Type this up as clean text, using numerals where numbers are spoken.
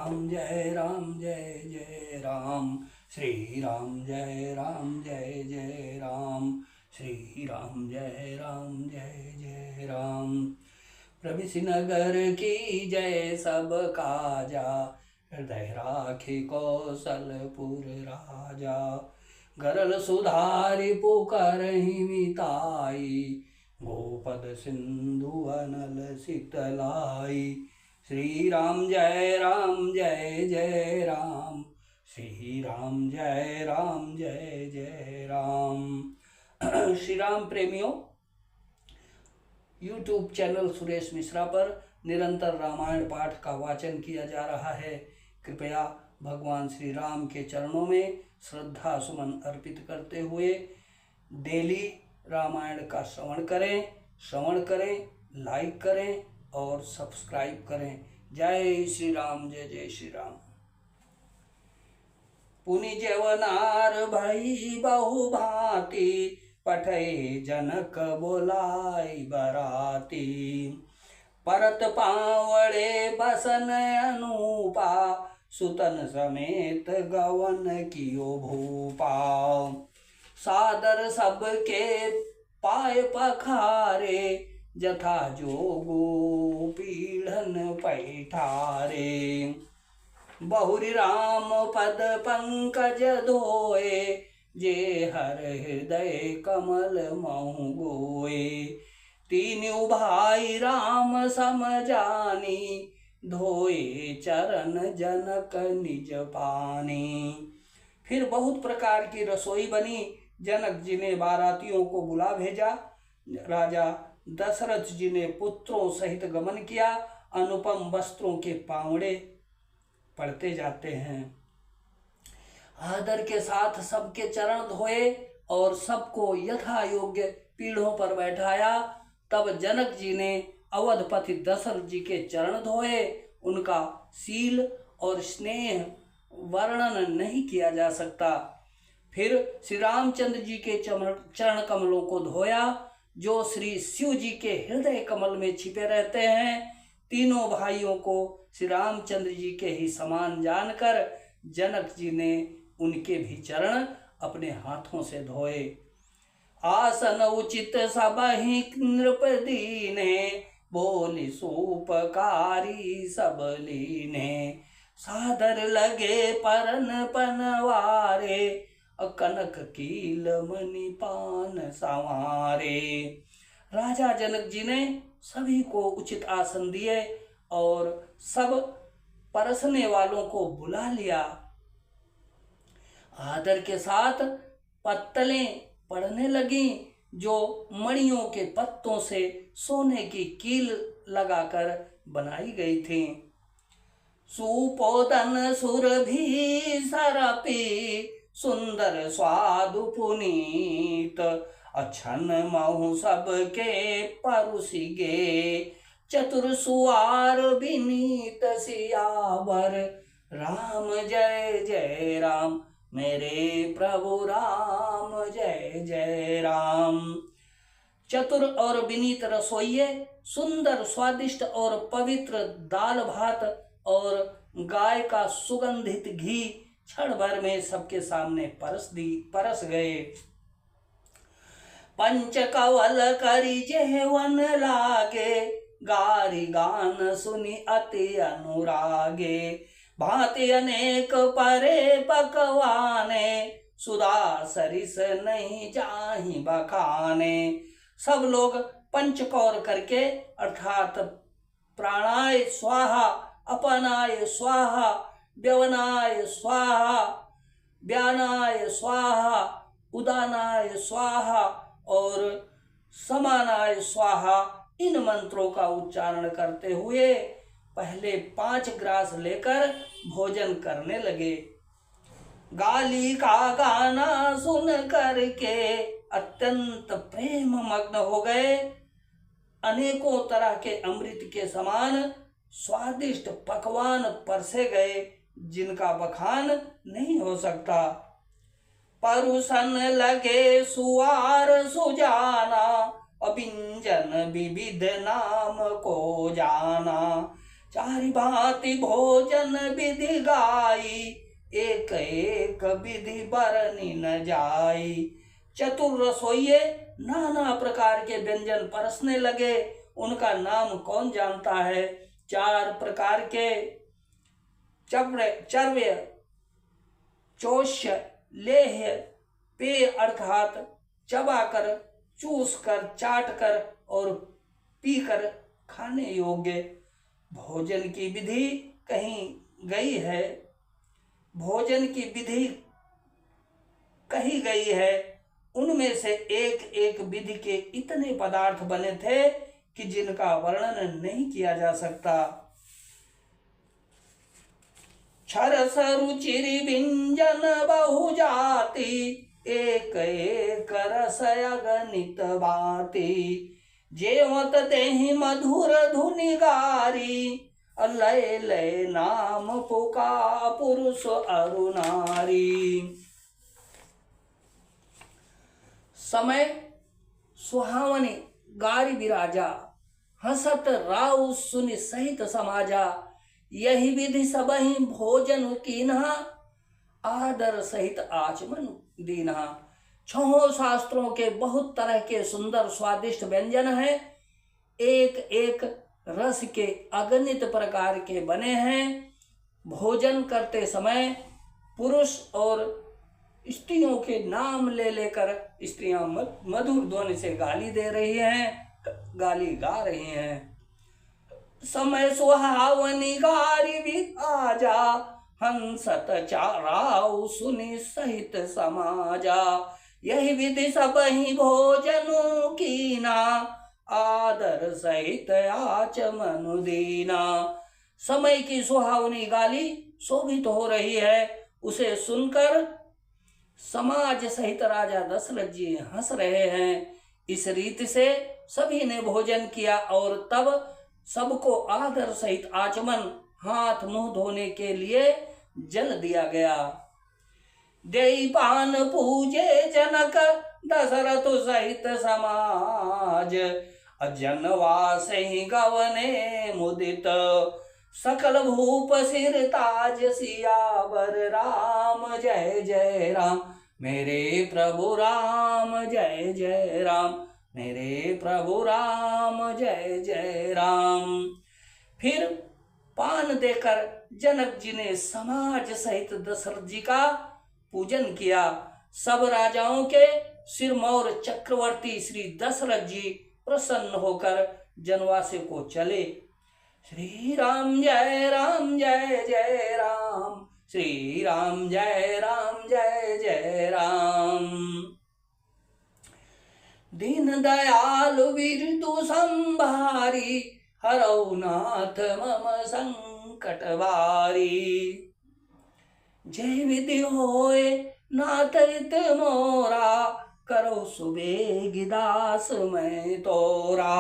राम जय राम जय जय राम। श्री राम जय राम जय जय राम। श्री राम जय राम जय जय राम। प्रभु नगर की जय सब काजा, हृदय राखी कौशलपुर राजा। गरल सुधारि पुकारहि मिताई, गोपद सिंधु अनल शीतलाई। श्री राम जय जय राम। श्री राम जय जय राम। श्री राम प्रेमियों, YouTube चैनल सुरेश मिश्रा पर निरंतर रामायण पाठ का वाचन किया जा रहा है। कृपया भगवान श्री राम के चरणों में श्रद्धा सुमन अर्पित करते हुए डेली रामायण का श्रवण करें, लाइक करें और सब्सक्राइब करें। जय श्री राम, जय जय श्री राम। पुनि जवनार भई बहु भांति, पठै जनक बोलाई बराती। परत पावड़े बसन अनूपा, सुतन समेत गवन कियो भूपा। सादर सबके पाय पखारे, जथा जोगु पीढ़न पैठारे। बहुरी राम पद पंकज धोए, जे हर हृदय कमल महु गोए। तीनू भाई राम सम जानी, धोए चरण जनक निज पानी। फिर बहुत प्रकार की रसोई बनी। जनक जी ने बारातियों को बुला भेजा। राजा दशरथ जी ने पुत्रों सहित गमन किया। अनुपम वस्त्रों के पावड़े पड़ते जाते हैं। आदर के साथ सबके चरण धोए और सबको यथा योग्य पीढ़ों पर बैठाया। तब जनक जी ने अवधपति दशरथ जी के चरण धोए। उनका शील और स्नेह वर्णन नहीं किया जा सकता। फिर श्री रामचंद्र जी के चरण कमलों को धोया, जो श्री शिव जी के हृदय कमल में छिपे रहते हैं। तीनों भाइयों को श्री रामचंद्र जी के ही समान जानकर जनक जी ने उनके भी चरण अपने हाथों से धोए। आसन उचित सबहि नृप दीने, बोली सुपकारी सब लीने। सादर लगे परन पनवारे, कनक कील मणि पान संवारे। राजा जनक जी ने सभी को उचित आसन दिए और सब परसने वालों को बुला लिया। आदर के साथ पत्तलें पड़ने लगी, जो मणियों के पत्तों से सोने की कील लगाकर बनाई गई थी। सुपोदन सुरभि सरपी, सुंदर स्वादु पुनीत। अछन महु सबके परुसिगे, चतुर सुआर विनीत सियावर। राम जय जय राम, मेरे प्रभु राम जय जय राम। चतुर और विनीत रसोइये सुंदर स्वादिष्ट और पवित्र दाल भात और गाय का सुगंधित घी क्षण भर में सबके सामने परस गए। पंच कवल करी जेवन लागे, गारी गान सुनी अति अनुरागे। भांति अनेक परे पकवाने, सुधा सरिस नहीं जाहि बखाने। सब लोग पंचकौर करके अर्थात प्राणाय स्वाहा, अपनाय स्वाहा, व्यवनाय स्वाहा, व्यानाय स्वाहा, उदानाय स्वाहा और समानाय स्वाहा, इन मंत्रों का उच्चारण करते हुए पहले 5 ग्रास लेकर भोजन करने लगे। गाली का गाना सुन करके अत्यंत प्रेम मग्न हो गए। अनेकों तरह के अमृत के समान स्वादिष्ट पकवान परसे गए, जिनका बखान नहीं हो सकता। परुसन लगे सुआर सुजाना, अभिंजन विविध नाम को जाना। चारि भांति भोजन विधि गाई, एक एक विधि बरनी न जाई। चतुर रसोइये नाना प्रकार के व्यंजन परसने लगे, उनका नाम कौन जानता है। 4 प्रकार के चर्व्य, चोष्य, लेह्य, पेय अर्थात चबाकर, चूसकर, चाटकर और पीकर खाने योग्य भोजन की विधि कही गई है। भोजन की विधि कही गई है, उनमें से एक एक विधि के इतने पदार्थ बने थे कि जिनका वर्णन नहीं किया जा सकता। क्षरस रुचिरि व्यंजन बहु जाति, एक एक रस अगणित भांति। जेवत देहि मधुर धुनि गारी, लय लय नाम पुका पुरुष अरु नारी। समय सुहावनी गारी विराजा, हसत राउ सुनि सहित समाजा। यही विधि सबहि भोजन कीन्हा, आदर सहित आचमन दीन्हा। 6 शास्त्रों के बहुत तरह के सुंदर स्वादिष्ट व्यंजन हैं, एक एक रस के अगणित प्रकार के बने हैं। भोजन करते समय पुरुष और स्त्रियों के नाम ले लेकर स्त्रियां मधुर ध्वनि से गाली दे रही हैं, गाली गा रही हैं। समय सुहावनी गारी विराजा, हंसत चाराउ सुनि सहित समाजा। यही विधि सबहि भोजनु कीना, आदर सहित आचमनु दीना। समय की सुहावनी गाली शोभित हो रही है, उसे सुनकर समाज सहित राजा दशरथ जी हंस रहे हैं। इस रीति से सभी ने भोजन किया और तब सबको आदर सहित आचमन, हाथ मुंह धोने के लिए जल दिया गया। देई पान पूजे जनक दशरथ सहित समाज, जनवास ही गवने मुदित। सकल भूप सिर ताज सियावर, राम जय जय राम मेरे प्रभु राम जय जय राम मेरे प्रभु राम जय जय राम। फिर पान देकर जनक जी ने समाज सहित दशरथ जी का पूजन किया। सब राजाओं के सिरमौर चक्रवर्ती श्री दशरथ जी प्रसन्न होकर जनवास को चले। श्री राम जय जय राम, श्री राम जय जय राम। दीन दयाल विरतु संभारी, हरौ नाथ मम संकट बारी। जय विधि होए नाथ हित मोरा, करो सुबेग दास मैं तोरा।